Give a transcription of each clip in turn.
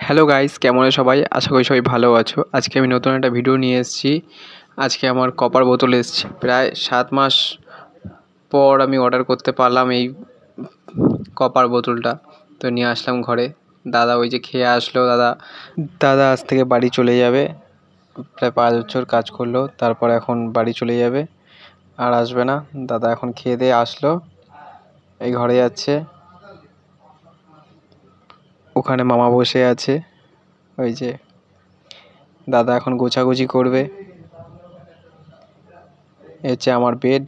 Hello guys, কেমন আছো সবাই? আশা করি সবাই ভালো আছো। আজকে আমি নতুন একটা ভিডিও নিয়ে এসেছি। আজকে আমার কপার বোতল এসেছে। প্রায় 7 মাস পর আমি অর্ডার করতে পারলাম এই কপার বোতলটা। তো নিয়ে আসলাম ঘরে। দাদা ওই যে খেয়ে আসলো। দাদা আজ থেকে বাড়ি চলে যাবে। প্রায় 5 বছর কাজ করলো, তারপর এখন বাড়ি চলে যাবে, আর আসবে না। দাদা এখন খেয়ে দিয়ে আসলো, এই ঘরে যাচ্ছে। ওখানে মামা বসে আছে। ওই যে দাদা এখন গোছাগুছি করবে। এ হচ্ছে আমার বেড,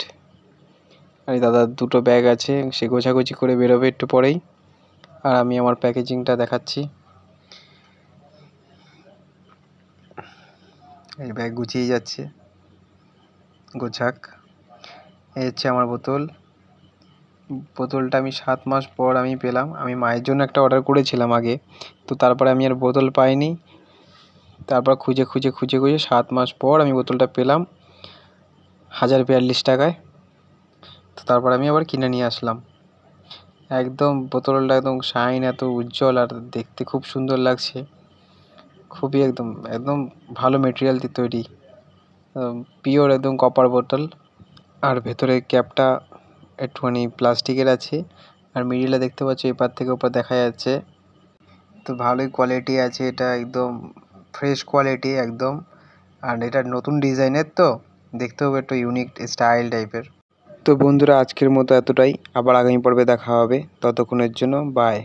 আর দাদার দুটো ব্যাগ আছে, সে গোছাগুছি করে বেরোবে একটু পরেই। আর আমি আমার প্যাকেজিংটা দেখাচ্ছি। এই ব্যাগ গুছিয়ে যাচ্ছে, গোছাক। এই হচ্ছে আমার বোতলটা আমি 7 মাস পর আমি পেলাম। আমি মায়ের জন্য একটা অর্ডার করেছিলাম আগে, তো তারপরে আমি আর বোতল পাইনি। তারপর খুঁজে খুঁজে খুঁজে খুঁজে 7 মাস পর আমি বোতলটা পেলাম 1042 টাকায়। তো তারপর আমি আবার কিনে নিয়ে আসলাম। একদম বোতলটা একদম শাইন, এত উজ্জ্বল, আর দেখতে খুব সুন্দর লাগছে। খুবই একদম একদম ভালো মেটেরিয়াল দিয়ে তৈরি, পিওর একদম কপার বোতল। আর ভেতরে ক্যাপটা একটুখানি প্লাস্টিকের আছে, আর মিডিলে দেখতে পাচ্ছ এপার থেকে ওপার দেখা যাচ্ছে। তো ভালোই কোয়ালিটি আছে, এটা একদম ফ্রেশ কোয়ালিটি একদম। আর এটা নতুন ডিজাইনের, তো দেখতেও একটু ইউনিক স্টাইল টাইপের। তো বন্ধুরা, আজকের মতো এতটাই। আবার আগামী পর্বে দেখা হবে। ততক্ষণের জন্য বাই।